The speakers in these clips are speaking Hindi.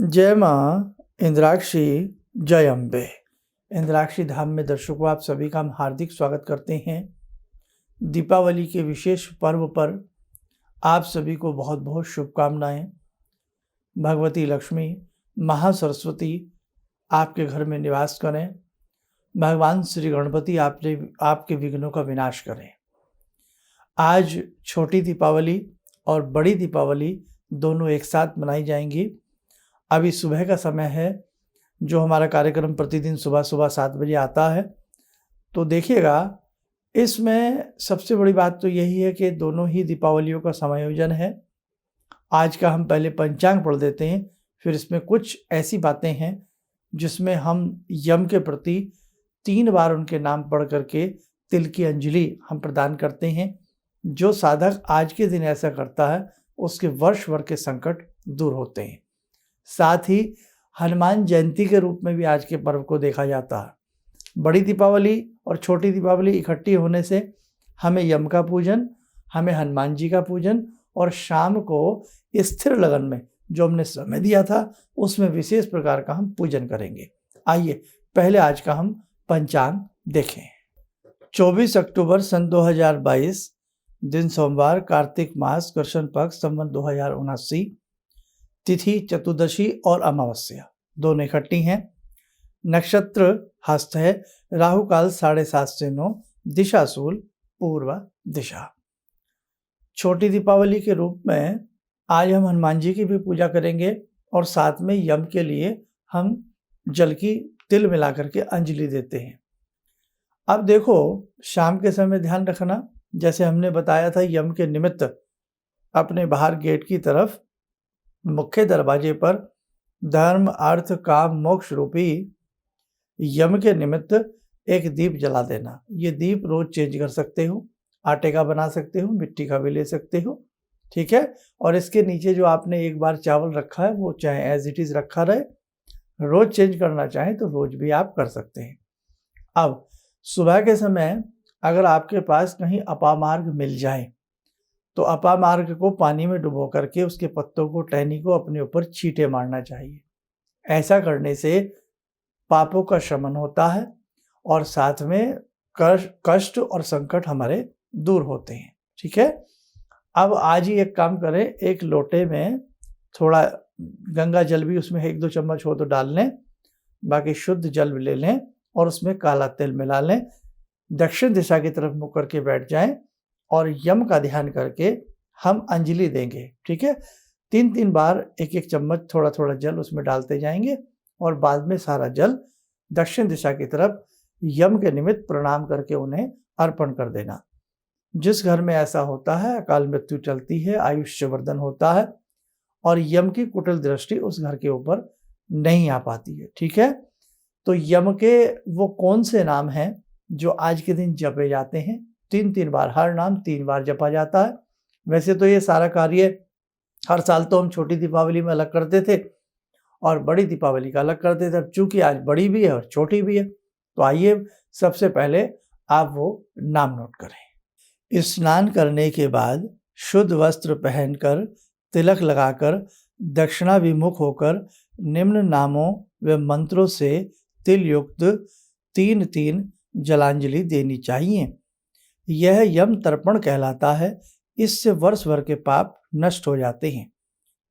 जय माँ इंद्राक्षी, जय अम्बे। इंद्राक्षी धाम में दर्शकों, आप सभी का हम हार्दिक स्वागत करते हैं। दीपावली के विशेष पर्व पर आप सभी को बहुत बहुत शुभकामनाएं। भगवती लक्ष्मी, महासरस्वती आपके घर में निवास करें। भगवान श्री गणपति आपके विघ्नों का विनाश करें। आज छोटी दीपावली और बड़ी दीपावली दोनों एक साथ मनाई जाएंगी। अभी सुबह का समय है। जो हमारा कार्यक्रम प्रतिदिन सुबह सुबह 7 बजे आता है, तो देखिएगा, इसमें सबसे बड़ी बात तो यही है कि दोनों ही दीपावलियों का समायोजन है। आज का हम पहले पंचांग पढ़ देते हैं, फिर इसमें कुछ ऐसी बातें हैं जिसमें हम यम के प्रति 3 बार उनके नाम पढ़ करके तिल की अंजलि हम प्रदान करते हैं। जो साधक आज के दिन ऐसा करता है, उसके वर्ष भर के संकट दूर होते हैं। साथ ही हनुमान जयंती के रूप में भी आज के पर्व को देखा जाता है। बड़ी दीपावली और छोटी दीपावली इकट्ठी होने से हमें यम का पूजन, हमें हनुमान जी का पूजन, और शाम को स्थिर लगन में जो हमने समय दिया था उसमें विशेष प्रकार का हम पूजन करेंगे। आइए पहले आज का हम पंचांग देखें। 24 अक्टूबर सन 2022, दिन सोमवार, कार्तिक मास, कृष्ण पक्ष, संवत 2079, तिथि चतुर्दशी और अमावस्या दोनों इकट्ठी हैं। नक्षत्र हस्त है। राहु काल 7:30 से 9, दिशा शूल पूर्व दिशा। छोटी दीपावली के रूप में आज हम हनुमान जी की भी पूजा करेंगे और साथ में यम के लिए हम जल की तिल मिला करके अंजलि देते हैं। अब देखो, शाम के समय ध्यान रखना, जैसे हमने बताया था, यम के निमित्त अपने बाहर गेट की तरफ मुख्य दरवाजे पर धर्म, अर्थ, काम, मोक्ष रूपी यम के निमित्त एक दीप जला देना। ये दीप रोज चेंज कर सकते हो, आटे का बना सकते हो, मिट्टी का भी ले सकते हो, ठीक है। और इसके नीचे जो आपने एक बार चावल रखा है वो चाहे एज इट इज रखा रहे, रोज चेंज करना चाहें तो रोज भी आप कर सकते हैं। अब सुबह के समय अगर आपके पास कहीं अपामार्ग मिल जाए तो अपामार्ग को पानी में डुबो करके उसके पत्तों को, टहनी को अपने ऊपर छींटे मारना चाहिए। ऐसा करने से पापों का शमन होता है और साथ में कष्ट और संकट हमारे दूर होते हैं, ठीक है। अब आज ही एक काम करें, एक लोटे में थोड़ा गंगा जल भी उसमें 1-2 चम्मच हो तो डाल लें, बाकी शुद्ध जल ले लें और उसमें काला तिल मिला लें। दक्षिण दिशा की तरफ मुख करके बैठ जाएं और यम का ध्यान करके हम अंजलि देंगे, ठीक है। 3-3 बार 1-1 चम्मच थोड़ा थोड़ा जल उसमें डालते जाएंगे और बाद में सारा जल दक्षिण दिशा की तरफ यम के निमित्त प्रणाम करके उन्हें अर्पण कर देना। जिस घर में ऐसा होता है, अकाल मृत्यु चलती है, आयुष्यवर्धन होता है और यम की कुटिल दृष्टि उस घर के ऊपर नहीं आ पाती है, ठीक है। तो यम के वो कौन से नाम हैं जो आज के दिन जपे जाते हैं? 3-3 बार, हर नाम 3 बार जपा जाता है। वैसे तो ये सारा कार्य हर साल तो हम छोटी दीपावली में अलग करते थे और बड़ी दीपावली का अलग करते थे। अब चूंकि आज बड़ी भी है और छोटी भी है, तो आइए सबसे पहले आप वो नाम नोट करें। स्नान करने के बाद शुद्ध वस्त्र पहनकर, तिलक लगाकर, दक्षिणाभिमुख होकर निम्न नामों व मंत्रों से तिल युक्त 3-3 जलांजलि देनी चाहिए। यह यम तर्पण कहलाता है। इससे वर्ष भर के पाप नष्ट हो जाते हैं।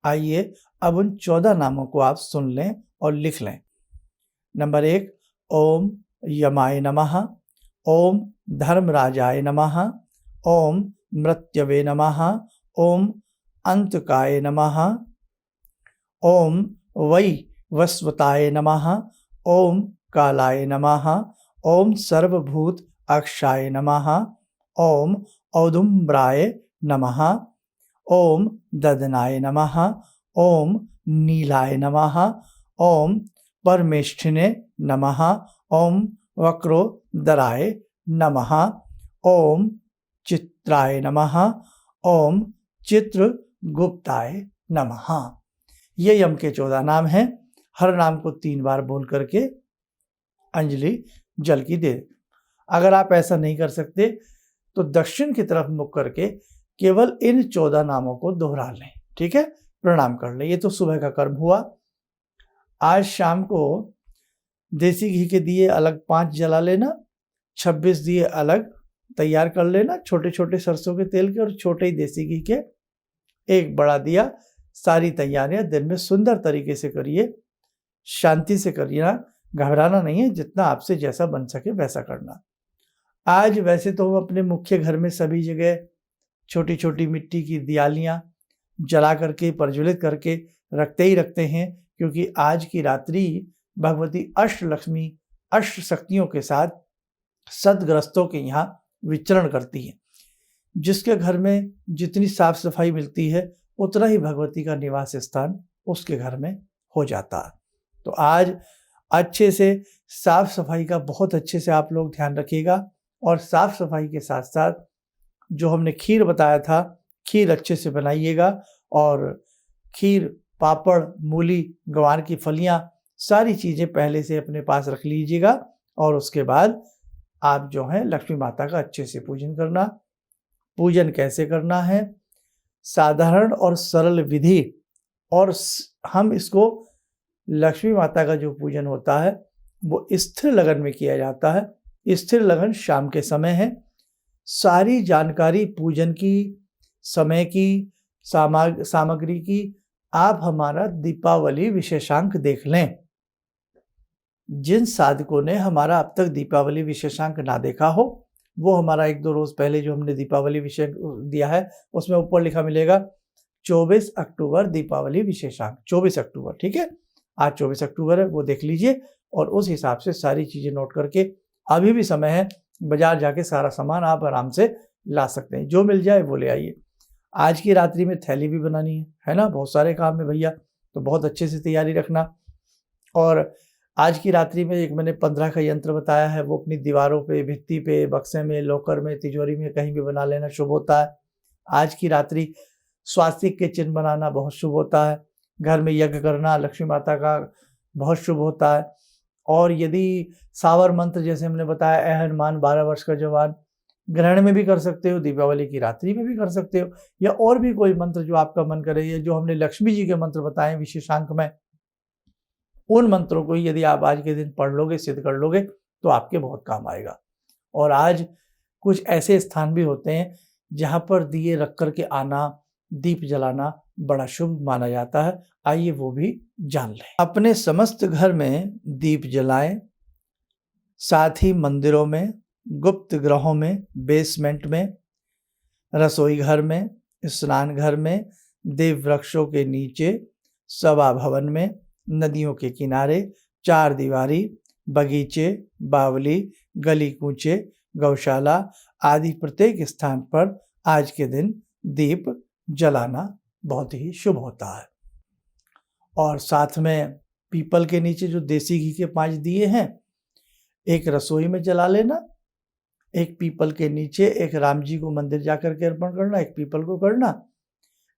आइए अब उन 14 नामों को आप सुन लें और लिख लें। नंबर 1, ओम यमाय नमः, ओम धर्मराजाय नमः, ओम मृत्यवे नमः, ओम अंतकाय नमः, ओम वै वस्वताय नमः, ओम कालाय नमः, ओम सर्वभूत अक्षाय नमः, ओम औदुम्बराय नमः, ओम ददनाय नमः, ओम नीलाय नमः, ओम परमेष्ठिने नमः, ओम वक्रोदराय नमः, ओम चित्राय नमः, ओम चित्रगुप्ताय नमः। ये यम के 14 नाम हैं। हर नाम को 3 बार बोल करके अंजलि जल की दे। अगर आप ऐसा नहीं कर सकते तो दक्षिण की तरफ मुख करके केवल इन 14 नामों को दोहरा लें, ठीक है, प्रणाम कर लें। ये तो सुबह का कर्म हुआ। आज शाम को देसी घी के दिए अलग 5 जला लेना, 26 दिए अलग तैयार कर लेना, छोटे छोटे सरसों के तेल के और छोटे ही देसी घी के, एक बड़ा दिया। सारी तैयारियां दिन में सुंदर तरीके से करिए, शांति से करिए, घबराना नहीं है, जितना आपसे जैसा बन सके वैसा करना। आज वैसे तो हम अपने मुख्य घर में सभी जगह छोटी छोटी मिट्टी की दियालियां जला करके प्रज्वलित करके रखते ही रखते हैं, क्योंकि आज की रात्रि भगवती अष्टलक्ष्मी अष्ट शक्तियों के साथ सदग्रस्तों के यहाँ विचरण करती है। जिसके घर में जितनी साफ सफाई मिलती है उतना ही भगवती का निवास स्थान उसके घर में हो जाता है। तो आज अच्छे से साफ सफाई का बहुत अच्छे से आप लोग ध्यान रखिएगा, और साफ सफाई के साथ साथ जो हमने खीर बताया था, खीर अच्छे से बनाइएगा, और खीर, पापड़, मूली, ग्वार की फलियां, सारी चीज़ें पहले से अपने पास रख लीजिएगा। और उसके बाद आप जो है लक्ष्मी माता का अच्छे से पूजन करना। पूजन कैसे करना है? साधारण और सरल विधि, और हम इसको लक्ष्मी माता का जो पूजन होता है वो स्थिर लगन में किया जाता है। स्थिर लगन शाम के समय है। सारी जानकारी पूजन की, समय की, सामग्री की आप हमारा दीपावली विशेषांक देख लें। जिन साधकों ने हमारा अब तक दीपावली विशेषांक ना देखा हो, वो हमारा 1-2 रोज पहले जो हमने दीपावली विषय दिया है उसमें ऊपर लिखा मिलेगा 24 अक्टूबर दीपावली विशेषांक, 24 अक्टूबर, ठीक है। आज 24 अक्टूबर है, वो देख लीजिए और उस हिसाब से सारी चीज़ें नोट करके, अभी भी समय है, बाजार जाके सारा सामान आप आराम से ला सकते हैं, जो मिल जाए वो ले आइए। आज की रात्रि में थैली भी बनानी है ना, बहुत सारे काम है भैया, तो बहुत अच्छे से तैयारी रखना। और आज की रात्रि में एक मैंने 15 का यंत्र बताया है, वो अपनी दीवारों पे, भित्ति पे, बक्से में, लॉकर में, तिजोरी में कहीं भी बना लेना शुभ होता है। आज की रात्रि स्वास्तिक के चिन्ह बनाना बहुत शुभ होता है। घर में यज्ञ करना लक्ष्मी माता का बहुत शुभ होता है। और यदि सावर मंत्र जैसे हमने बताया, ए हनुमान 12 वर्ष का जवान, ग्रहण में भी कर सकते हो, दीपावली की रात्रि में भी कर सकते हो, या और भी कोई मंत्र जो आपका मन करे, या जो हमने लक्ष्मी जी के मंत्र बताए विशेषांक में, उन मंत्रों को यदि आप आज के दिन पढ़ लोगे, सिद्ध कर लोगे, तो आपके बहुत काम आएगा। और आज कुछ ऐसे स्थान भी होते हैं जहाँ पर दिए रख कर के आना, दीप जलाना बड़ा शुभ माना जाता है। आइए वो भी जान लें। अपने समस्त घर में दीप जलाएं, साथ ही मंदिरों में, गुप्त गृहों में, बेसमेंट में, रसोई घर में, स्नान घर में, देव वृक्षों के नीचे, सभा भवन में, नदियों के किनारे, चार दीवारी, बगीचे, बावली, गली कूचे, गौशाला आदि प्रत्येक स्थान पर आज के दिन दीप जलाना बहुत ही शुभ होता है। और साथ में पीपल के नीचे जो देसी घी के 5 दिए हैं, एक रसोई में जला लेना, एक पीपल के नीचे, एक राम जी को मंदिर जाकर के अर्पण करना, एक पीपल को करना,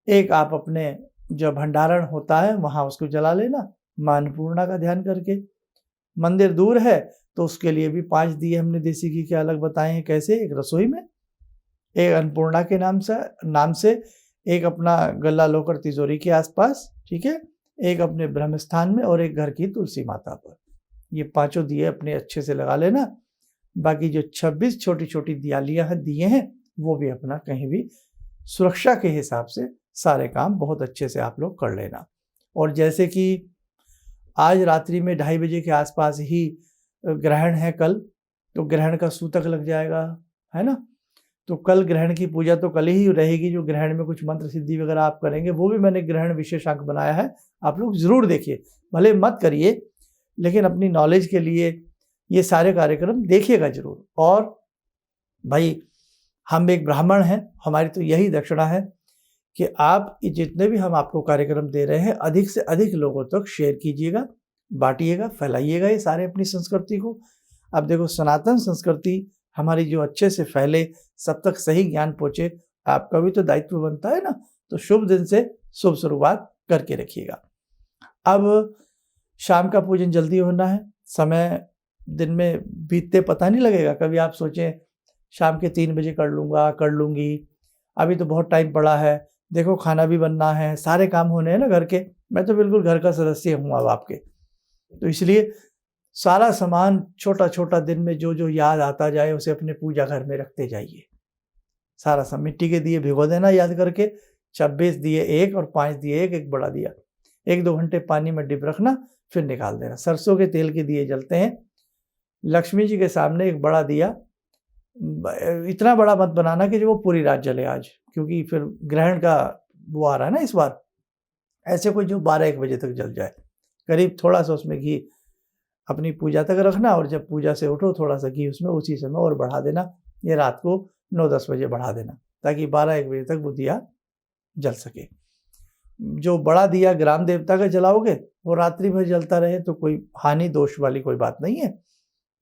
एक आप अपने जो भंडारण होता है वहाँ उसको जला लेना, माँ अन्नपूर्णा का ध्यान करके। मंदिर दूर है तो उसके लिए भी 5 दिए हमने देसी घी के अलग बताए हैं कैसे, एक रसोई में, एक अन्नपूर्णा के नाम से, एक अपना गल्ला लोकर तिजोरी के आसपास, ठीक है, एक अपने ब्रह्म स्थान में, और एक घर की तुलसी माता पर। ये 5 दिए अपने अच्छे से लगा लेना। बाकी जो 26 छोटी छोटी दियालियाँ दिए हैं वो भी अपना कहीं भी सुरक्षा के हिसाब से सारे काम बहुत अच्छे से आप लोग कर लेना। और जैसे कि आज रात्रि में 2:30 बजे के आसपास ही ग्रहण है कल, तो ग्रहण का सूतक लग जाएगा, है ना। तो कल ग्रहण की पूजा तो कल ही रहेगी। जो ग्रहण में कुछ मंत्र सिद्धि वगैरह आप करेंगे वो भी मैंने ग्रहण विशेषांक बनाया है, आप लोग जरूर देखिए, भले मत करिए लेकिन अपनी नॉलेज के लिए ये सारे कार्यक्रम देखिएगा जरूर। और भाई हम एक ब्राह्मण हैं, हमारी तो यही दक्षिणा है कि आप जितने भी हम आपको कार्यक्रम दे रहे हैं अधिक से अधिक लोगों तक शेयर कीजिएगा, बांटिएगा, फैलाइएगा ये सारे अपनी संस्कृति को। अब देखो सनातन संस्कृति हमारी जो अच्छे से फैले, सब तक सही ज्ञान पहुँचे, आपका भी तो दायित्व बनता है ना। तो शुभ दिन से शुभ शुरुआत करके रखिएगा। अब शाम का पूजन जल्दी होना है, समय दिन में बीतते पता नहीं लगेगा। कभी आप सोचें शाम के 3 बजे कर लूँगा, कर लूँगी, अभी तो बहुत टाइम पड़ा है, देखो खाना भी बनना है, सारे काम होने हैं ना घर के। मैं तो बिल्कुल घर का सदस्य हूँ अब आपके, तो इसलिए सारा सामान छोटा छोटा दिन में जो जो याद आता जाए उसे अपने पूजा घर में रखते जाइए। सारा सा मिट्टी के दिए भिगो देना याद करके, 26 दिए एक और 5 दिए एक बड़ा दिया, 1-2 घंटे पानी में डिप रखना, फिर निकाल देना। सरसों के तेल के दिए जलते हैं। लक्ष्मी जी के सामने एक बड़ा दिया, इतना बड़ा मत बनाना कि जो वो पूरी रात जले आज, क्योंकि फिर ग्रहण का वो आ रहा है ना इस बार। ऐसे कोई जो 12-1 बजे तक जल जाए, करीब थोड़ा सा उसमें घी अपनी पूजा तक रखना, और जब पूजा से उठो थोड़ा सा घी उसमें उसी समय और बढ़ा देना। ये रात को 9-10 बजे बढ़ा देना, ताकि 12-1 बजे तक वो दिया जल सके। जो बड़ा दिया ग्राम देवता का जलाओगे वो रात्रि भर जलता रहे तो कोई हानि दोष वाली कोई बात नहीं है,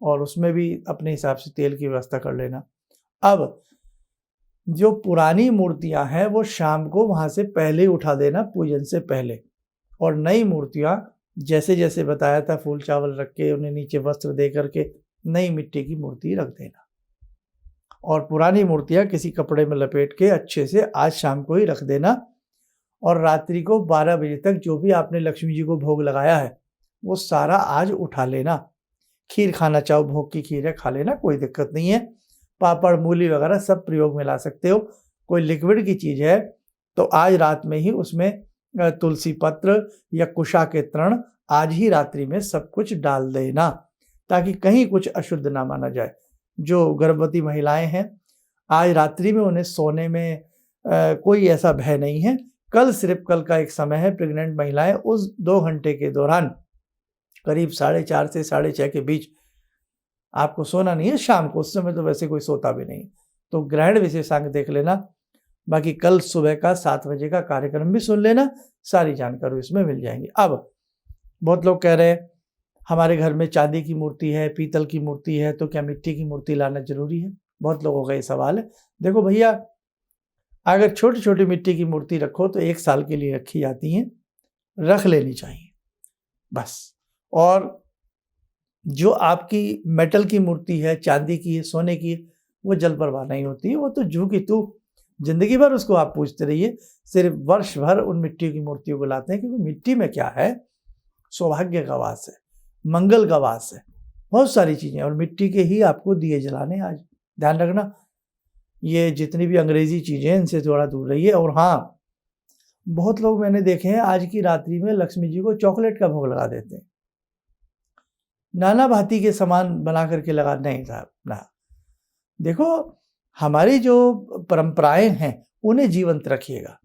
और उसमें भी अपने हिसाब से तेल की व्यवस्था कर लेना। अब जो पुरानी मूर्तियां हैं वो शाम को वहां से पहले ही उठा देना, पूजन से पहले, और नई मूर्तियां जैसे जैसे बताया था फूल चावल रख के उन्हें नीचे वस्त्र दे करके नई मिट्टी की मूर्ति रख देना, और पुरानी मूर्तियां किसी कपड़े में लपेट के अच्छे से आज शाम को ही रख देना। और रात्रि को 12 बजे तक जो भी आपने लक्ष्मी जी को भोग लगाया है वो सारा आज उठा लेना। खीर खाना चाहो, भोग की खीर है खा लेना, कोई दिक्कत नहीं है। पापड़ मूली वगैरह सब प्रयोग में ला सकते हो। कोई लिक्विड की चीज़ है तो आज रात में ही उसमें तुलसी पत्र या कुशा के तृण आज ही रात्रि में सब कुछ डाल देना, ताकि कहीं कुछ अशुद्ध ना माना जाए। जो गर्भवती महिलाएं हैं आज रात्रि में उन्हें सोने में कोई ऐसा भय नहीं है। कल सिर्फ कल का एक समय है, प्रेग्नेंट महिलाएं उस 2 घंटे के दौरान करीब 4:30 से 6:30 के बीच आपको सोना नहीं है शाम को, उस समय तो वैसे कोई सोता भी नहीं। तो ग्रहण विशेषांक देख लेना, बाकी कल सुबह का 7 बजे का कार्यक्रम भी सुन लेना, सारी जानकारी इसमें मिल जाएंगी। अब बहुत लोग कह रहे हैं हमारे घर में चांदी की मूर्ति है, पीतल की मूर्ति है, तो क्या मिट्टी की मूर्ति लाना जरूरी है? बहुत लोगों का ये सवाल है। देखो भैया, अगर छोटी छोटी मिट्टी की मूर्ति रखो तो 1 साल के लिए रखी जाती हैं, रख लेनी चाहिए बस। और जो आपकी मेटल की मूर्ति है, चांदी की है, सोने की है, वो जल प्रवाह नहीं होती है, वो तो जू की तू जिंदगी भर उसको आप पूछते रहिए। सिर्फ वर्ष भर उन मिट्टी की मूर्तियों को लाते हैं, क्योंकि मिट्टी में क्या है, सौभाग्य का वास है, मंगल का वास है, बहुत सारी चीजें, और मिट्टी के ही आपको दिए जलाने। आज ध्यान रखना, ये जितनी भी अंग्रेजी चीजें हैं इनसे थोड़ा दूर रहिए। और हाँ, बहुत लोग मैंने देखे हैं आज की रात्रि में लक्ष्मी जी को चॉकलेट का भोग लगा देते हैं, नाना भांति के सामान बना करके लगा। नहीं साहब ना, देखो हमारी जो परंपराएं हैं उन्हें जीवंत रखिएगा,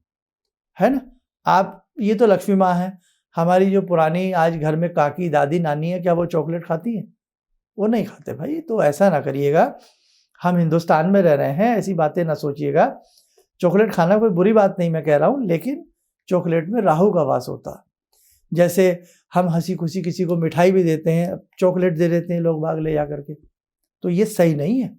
है ना। आप ये तो लक्ष्मी माँ है, हमारी जो पुरानी आज घर में काकी दादी नानी है, क्या वो चॉकलेट खाती है? वो नहीं खाते भाई। तो ऐसा ना करिएगा, हम हिंदुस्तान में रह रहे हैं, ऐसी बातें ना सोचिएगा। चॉकलेट खाना कोई बुरी बात नहीं मैं कह रहा हूँ, लेकिन चॉकलेट में राहु का वास होता। जैसे हम हंसी खुशी किसी को मिठाई भी देते हैं, चॉकलेट दे देते हैं लोग भाग ले जा करके, तो ये सही नहीं है।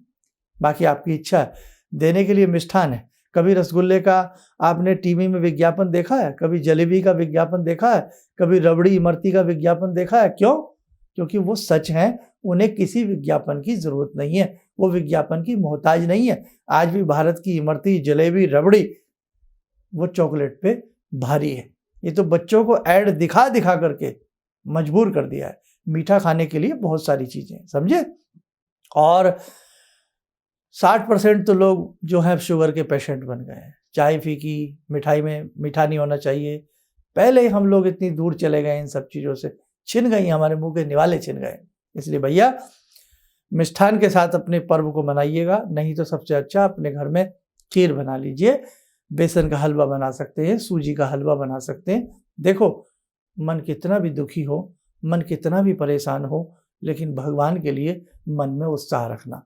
बाकी आपकी इच्छा है, देने के लिए मिष्ठान है। कभी रसगुल्ले का आपने टीवी में विज्ञापन देखा है? कभी जलेबी का विज्ञापन देखा है? कभी रबड़ी इमरती का विज्ञापन देखा है? क्यों? क्योंकि वो सच हैं, उन्हें किसी विज्ञापन की जरूरत नहीं है, वो विज्ञापन की मोहताज नहीं है। आज भी भारत की इमरती, जलेबी, रबड़ी वो चॉकलेट पे भारी है। ये तो बच्चों को ऐड दिखा दिखा करके मजबूर कर दिया है मीठा खाने के लिए, बहुत सारी चीजें, समझे। और 60% तो लोग जो है शुगर के पेशेंट बन गए हैं। चाय फीकी, मिठाई में मीठा नहीं होना चाहिए। पहले ही हम लोग इतनी दूर चले गए इन सब चीज़ों से, छिन गई, हमारे मुंह के निवाले छिन गए। इसलिए भैया मिष्ठान के साथ अपने पर्व को मनाइएगा, नहीं तो सबसे अच्छा अपने घर में खीर बना लीजिए, बेसन का हलवा बना सकते हैं, सूजी का हलवा बना सकते हैं। देखो, मन कितना भी दुखी हो, मन कितना भी परेशान हो, लेकिन भगवान के लिए मन में उत्साह रखना।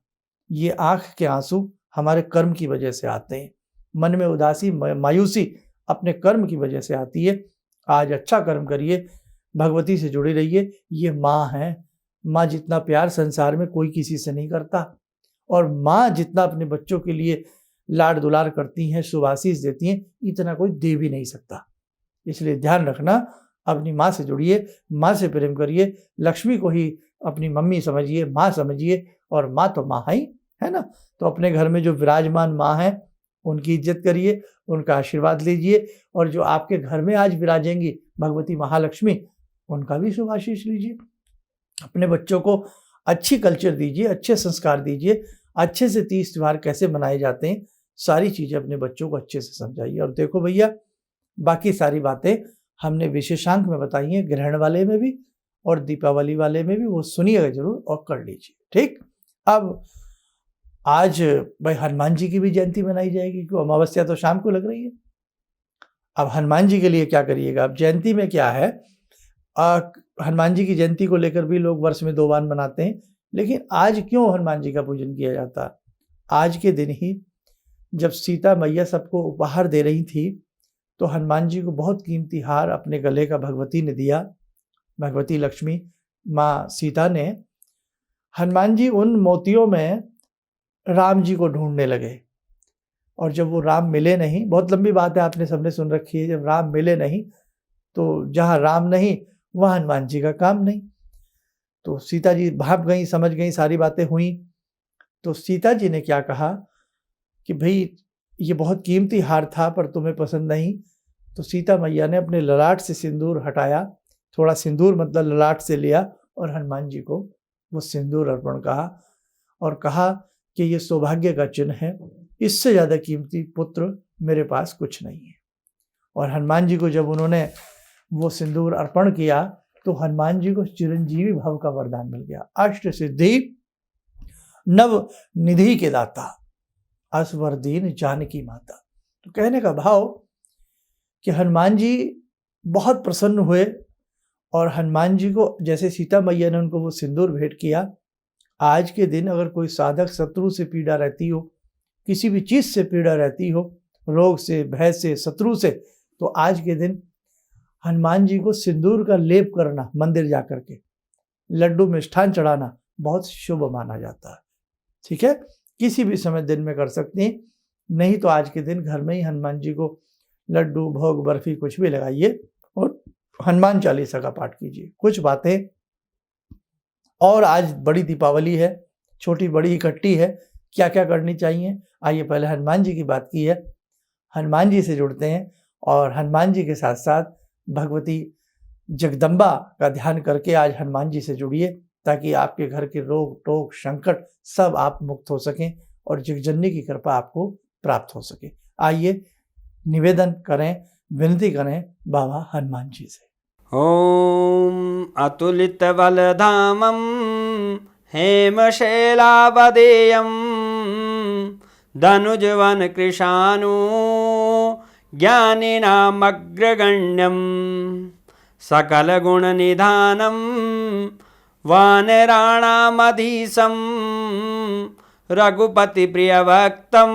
ये आँख के आंसू हमारे कर्म की वजह से आते हैं, मन में उदासी मायूसी अपने कर्म की वजह से आती है। आज अच्छा कर्म करिए, भगवती से जुड़े रहिए। ये माँ है, माँ जितना प्यार संसार में कोई किसी से नहीं करता, और माँ जितना अपने बच्चों के लिए लाड दुलार करती हैं, शुभाशीष देती हैं, इतना कोई दे भी नहीं सकता। इसलिए ध्यान रखना, अपनी माँ से जुड़िए, माँ से प्रेम करिए, लक्ष्मी को ही अपनी मम्मी समझिए, माँ समझिए, और माँ तो माँ ही है ना। तो अपने घर में जो विराजमान माँ है उनकी इज्जत करिए, उनका आशीर्वाद लीजिए, और जो आपके घर में आज विराजेंगी भगवती महालक्ष्मी, उनका भी शुभ आशीष लीजिए। अपने बच्चों को अच्छी कल्चर दीजिए, अच्छे संस्कार दीजिए, अच्छे से तीज त्योहार कैसे मनाए जाते हैं सारी चीज़ें अपने बच्चों को अच्छे से समझाइए। और देखो भैया, बाकी सारी बातें हमने विशेषांक में बताई हैं, ग्रहण वाले में भी और दीपावली वाले में भी, वो सुनिएगा जरूर और कर लीजिए। ठीक, अब आज भाई हनुमान जी की भी जयंती मनाई जाएगी, क्यों अमावस्या तो शाम को लग रही है। अब हनुमान जी के लिए क्या करिएगा, अब जयंती में क्या है, हनुमान जी की जयंती को लेकर भी लोग वर्ष में 2 बार मनाते हैं, लेकिन आज क्यों हनुमान जी का पूजन किया जाता है? आज के दिन ही जब सीता मैया सबको उपहार दे रही थी, तो हनुमान जी को बहुत कीमती हार अपने गले का भगवती ने दिया। भगवती लक्ष्मी माँ सीता ने, हनुमान जी उन मोतियों में राम जी को ढूंढने लगे, और जब वो राम मिले नहीं, बहुत लंबी बात है, आपने सबने सुन रखी है, जब राम मिले नहीं तो जहाँ राम नहीं वहाँ हनुमान जी का काम नहीं। तो सीता जी भाप गई, समझ गई, सारी बातें हुई। तो सीता जी ने क्या कहा कि भाई ये बहुत कीमती हार था पर तुम्हें पसंद नहीं। तो सीता मैया ने अपने ललाट से सिंदूर हटाया, थोड़ा सिंदूर मतलब ललाट से लिया, और हनुमान जी को वो सिंदूर अर्पण कहा, और कहा कि ये सौभाग्य का चिन्ह है, इससे ज़्यादा कीमती पुत्र मेरे पास कुछ नहीं है। और हनुमान जी को जब उन्होंने वो सिंदूर अर्पण किया तो हनुमान जी को चिरंजीवी भव का वरदान मिल गया। अष्ट सिद्धि नव निधि के दाता, असवर दीन जानकी माता। तो कहने का भाव कि हनुमान जी बहुत प्रसन्न हुए, और हनुमान जी को जैसे सीता मैया ने उनको वो सिंदूर भेंट किया, आज के दिन अगर कोई साधक शत्रु से पीड़ा रहती हो, किसी भी चीज़ से पीड़ा रहती हो, रोग से, भय से, शत्रु से, तो आज के दिन हनुमान जी को सिंदूर का लेप करना, मंदिर जाकर के लड्डू मिष्ठान चढ़ाना बहुत शुभ माना जाता है। ठीक है, किसी भी समय दिन में कर सकते हैं, नहीं तो आज के दिन घर में ही हनुमान जी को लड्डू, भोग, बर्फी कुछ भी लगाइए और हनुमान चालीसा का पाठ कीजिए। कुछ बातें और, आज बड़ी दीपावली है, छोटी बड़ी इकट्ठी है, क्या क्या करनी चाहिए, आइए पहले हनुमान जी की बात की है। हनुमान जी से जुड़ते हैं और हनुमान जी के साथ साथ भगवती जगदम्बा का ध्यान करके आज हनुमान जी से जुड़िए, ताकि आपके घर के रोग टोक संकट सब आप मुक्त हो सकें और जगजननी की कृपा आपको प्राप्त हो सके। आइए निवेदन करें, विनती करें बाबा हनुमान जी से। ओम अतुलित बलधामं हेमशैलावदेयं धनुजवन कृशानु ज्ञानिनामग्रगण्यं सकलगुणनिधानं वानराणामधीशं रघुपतिप्रियभक्तं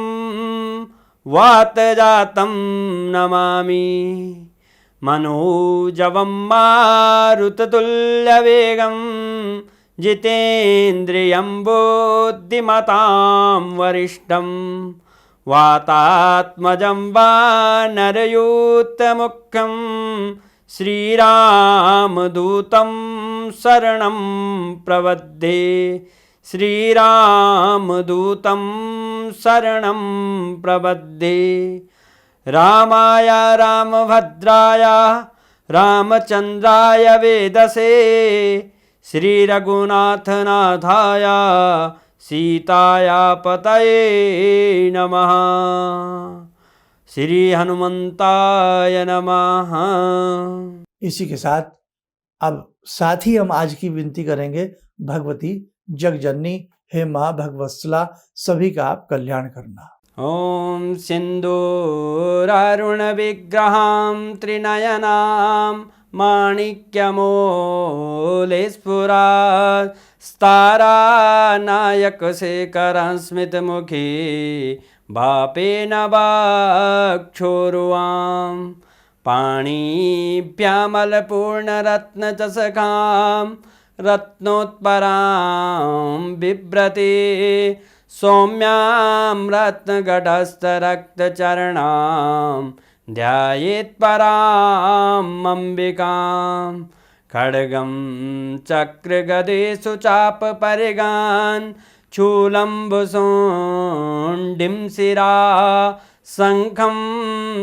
वातजातं नमामि। मनोजवं मारुततुल्यवेगं जितेन्द्रियं बुद्धिमतां वरिष्ठं वातात्मजं वानरयूथमुख्यं श्रीरामदूतं शरणं प्रपद्ये। श्रीरामदूतं शरणं प्रपद्ये। रामाय रामभद्राय रामचन्द्राय वेदसे श्रीरघुनाथनाथाय सीताया पतये नमः। श्री हनुमंताय नमः। इसी के साथ अब साथ ही हम आज की विनती करेंगे, भगवती जगजननी हे माँ भगवत्सला, सभी का आप कल्याण करना। ओम सिंदूरारुणविग्रहां त्रिनयनां माणिक्यमौलिस्फुरात् स्तारानायकशेखरं स्मितमुखी भापेन वाक्षोरुवां पाणिभ्यामलपूर्णरत्नचषकां रत्नोत्परां बिभ्रते सौम्यां रत्नगटस्थरक्तचरणां ध्यायेत्पराम् अम्बिकां। खड्गं चक्रगदेषु चापपरिगान् शूलम्बुशुण्डिं शिरा शङ्खं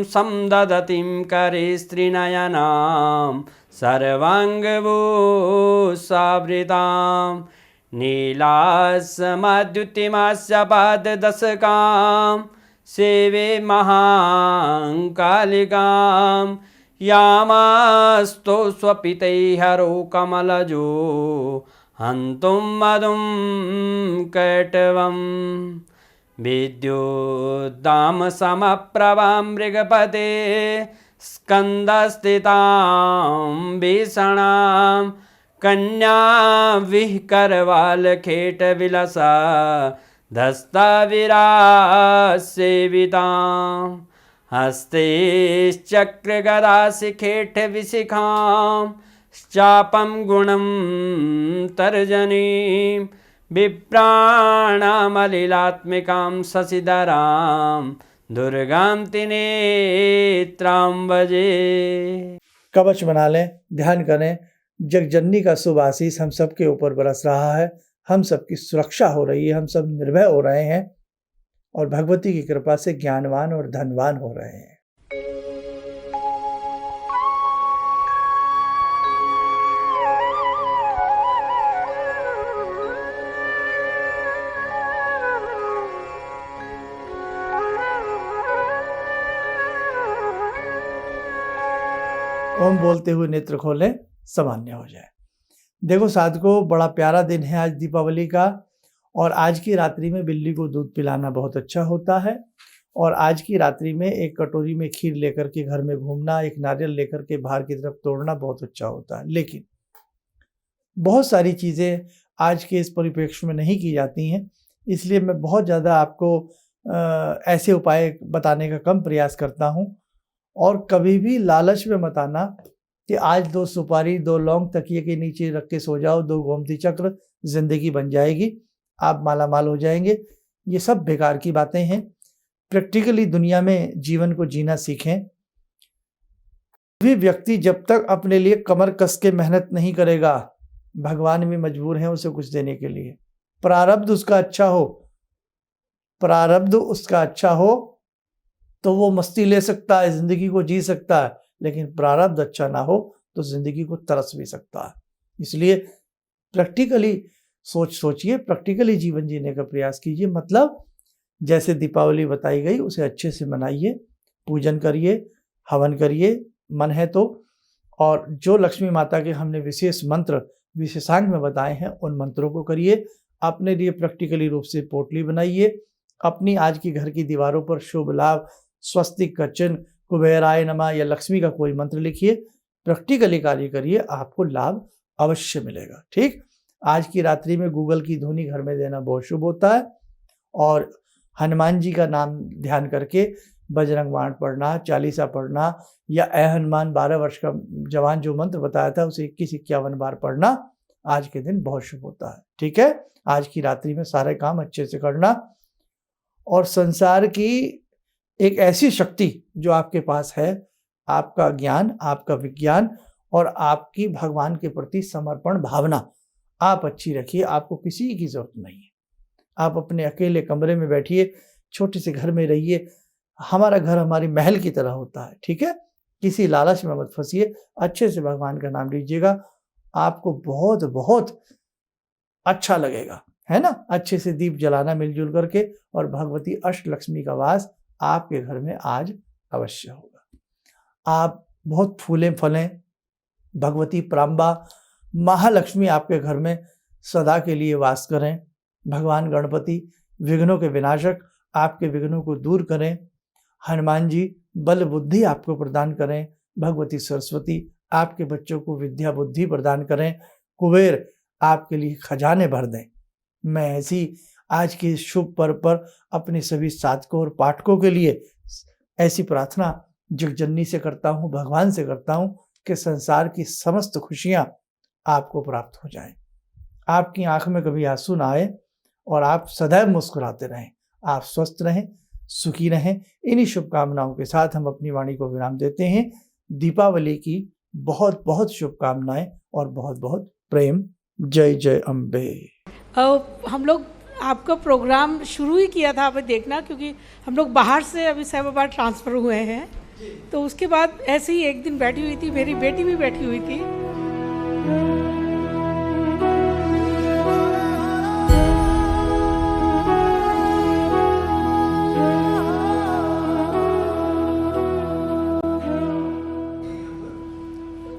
संदधतीं करे स्त्रीनयनां सर्वाङ्गभूषावृतां नीलास्मद्युतिमस्य पाददशकां सेवे महाकालिकां यामास्तो स्वपितैहरो कमलजो हन्तुं मधुं कैटवम् विद्युद्दाम समप्रभां मृगपते स्कन्दस्थितां भीषणां कन्या विहकरवालखेटविलसा धस्ताविरासेवितां हस्तैश्चक्रगदाशिखेटविशिखां चापं गुणं तर्जनीं विप्राणामलिलात्मिकां शशिधरां दुर्गां त्रिनेत्रां भजे। कवच बना लें, ध्यान करें। जगजननी का शुभ आशीष हम सब के ऊपर बरस रहा है, हम सबकी सुरक्षा हो रही है, हम सब निर्भय हो रहे हैं और भगवती की कृपा से ज्ञानवान और धनवान हो रहे हैं। ओम बोलते हुए नेत्र खोलें, सामान्य हो जाए। देखो साधकों, बड़ा प्यारा दिन है आज दीपावली का, और आज की रात्रि में बिल्ली को दूध पिलाना बहुत अच्छा होता है। और आज की रात्रि में एक कटोरी में खीर लेकर के घर में घूमना, एक नारियल लेकर के बाहर की तरफ तोड़ना बहुत अच्छा होता है। लेकिन बहुत सारी चीज़ें आज के इस परिप्रेक्ष्य में नहीं की जाती हैं, इसलिए मैं बहुत ज़्यादा आपको ऐसे उपाय बताने का कम प्रयास करता हूँ। और कभी भी लालच में मत आना कि आज 2 सुपारी 2 लौंग तकिए के नीचे रख के सो जाओ, 2 गोमती चक्र, जिंदगी बन जाएगी, आप माला माल हो जाएंगे। ये सब बेकार की बातें हैं। प्रैक्टिकली दुनिया में जीवन को जीना सीखें। भी व्यक्ति जब तक अपने लिए कमर कस के मेहनत नहीं करेगा, भगवान भी मजबूर हैं उसे कुछ देने के लिए। प्रारब्ध उसका अच्छा हो, प्रारब्ध उसका अच्छा हो तो वो मस्ती ले सकता है, जिंदगी को जी सकता है। लेकिन प्रारब्ध अच्छा ना हो तो जिंदगी को तरस भी सकता है। इसलिए प्रैक्टिकली सोचिए, प्रैक्टिकली जीवन जीने का प्रयास कीजिए। मतलब जैसे दीपावली बताई गई उसे अच्छे से मनाइए, पूजन करिए, हवन करिए मन है तो। और जो लक्ष्मी माता के हमने विशेष मंत्र विशेषांक में बताए हैं उन मंत्रों को करिए। अपने लिए प्रैक्टिकली रूप से पोटली बनाइए। अपनी आज की घर की दीवारों पर शुभ लाभ, स्वस्तिक का चिन्ह, कुबेराय नमः या लक्ष्मी का कोई मंत्र लिखिए। प्रैक्टिकली कार्य करिए, आपको लाभ अवश्य मिलेगा। ठीक, आज की रात्रि में गूगल की धुनी घर में देना बहुत शुभ होता है। और हनुमान जी का नाम ध्यान करके बजरंग बाण पढ़ना, चालीसा पढ़ना, या ए हनुमान 12 वर्ष का जवान जो मंत्र बताया था उसे 21-51 बार पढ़ना आज के दिन बहुत शुभ होता है। ठीक है, आज की रात्रि में सारे काम अच्छे से करना। और संसार की एक ऐसी शक्ति जो आपके पास है, आपका ज्ञान, आपका विज्ञान और आपकी भगवान के प्रति समर्पण भावना, आप अच्छी रखिए। आपको किसी की जरूरत नहीं है। आप अपने अकेले कमरे में बैठिए, छोटे से घर में रहिए। हमारा घर हमारी महल की तरह होता है। ठीक है, किसी लालच में मत फंसिए, अच्छे से भगवान का नाम लीजिएगा, आपको बहुत बहुत अच्छा लगेगा, है ना। अच्छे से दीप जलाना मिलजुल करके, और भगवती अष्टलक्ष्मी का वास आपके घर में आज अवश्य होगा। आप बहुत फूलें फलें, भगवती प्रांबा महालक्ष्मी आपके घर में सदा के लिए वास करें। भगवान गणपति विघ्नों के विनाशक आपके विघ्नों को दूर करें। हनुमान जी बल बुद्धि आपको प्रदान करें। भगवती सरस्वती आपके बच्चों को विद्या बुद्धि प्रदान करें। कुबेर आपके लिए खजाने भर दें। मैं ऐसी आज के इस शुभ पर्व पर अपने सभी साधकों और पाठकों के लिए ऐसी प्रार्थना जगजननी से करता हूँ, भगवान से करता हूँ कि संसार की समस्त खुशियाँ आपको प्राप्त हो जाएं। आपकी आंख में कभी आंसू ना आए और आप सदैव मुस्कुराते रहें। आप स्वस्थ रहें, सुखी रहें। इन्हीं शुभकामनाओं के साथ हम अपनी वाणी को विराम देते हैं। दीपावली की बहुत बहुत शुभकामनाएं और बहुत बहुत प्रेम। जय जय अम्बे। हम लोग आपका प्रोग्राम शुरू ही किया था, अभी देखना, क्योंकि हम लोग बाहर से अभी साहिबाबाद ट्रांसफ़र हुए हैं, तो उसके बाद ऐसे ही एक दिन बैठी हुई थी, मेरी बेटी भी बैठी हुई थी।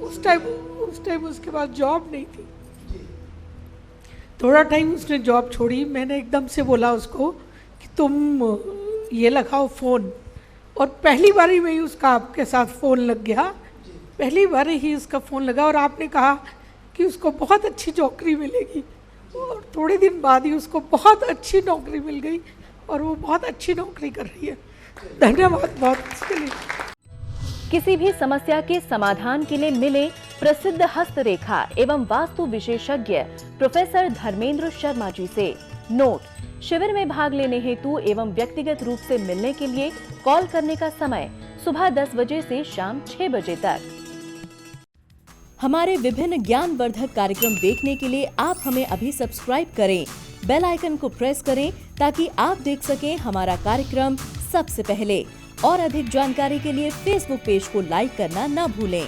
उस टाइम उसके पास जॉब नहीं थी। थोड़ा टाइम उसने जॉब छोड़ी, मैंने एकदम से बोला उसको कि तुम ये लगाओ फ़ोन, और पहली बारी में ही उसका आपके साथ फ़ोन लग गया। पहली बार ही उसका फ़ोन लगा और आपने कहा कि उसको बहुत अच्छी नौकरी मिलेगी, और थोड़े दिन बाद ही उसको बहुत अच्छी नौकरी मिल गई और वो बहुत अच्छी नौकरी कर रही है। धन्यवाद बहुत इसके लिए। किसी भी समस्या के समाधान के लिए मिले प्रसिद्ध हस्तरेखा एवं वास्तु विशेषज्ञ प्रोफेसर धर्मेंद्र शर्मा जी से। नोट: शिविर में भाग लेने हेतु एवं व्यक्तिगत रूप से मिलने के लिए कॉल करने का समय सुबह 10 बजे से शाम 6 बजे तक। हमारे विभिन्न ज्ञानवर्धक कार्यक्रम देखने के लिए आप हमें अभी सब्सक्राइब करें, बेल आइकन को प्रेस करें ताकि आप देख सकें हमारा कार्यक्रम सबसे पहले। और अधिक जानकारी के लिए फेसबुक पेज को लाइक करना न भूलें।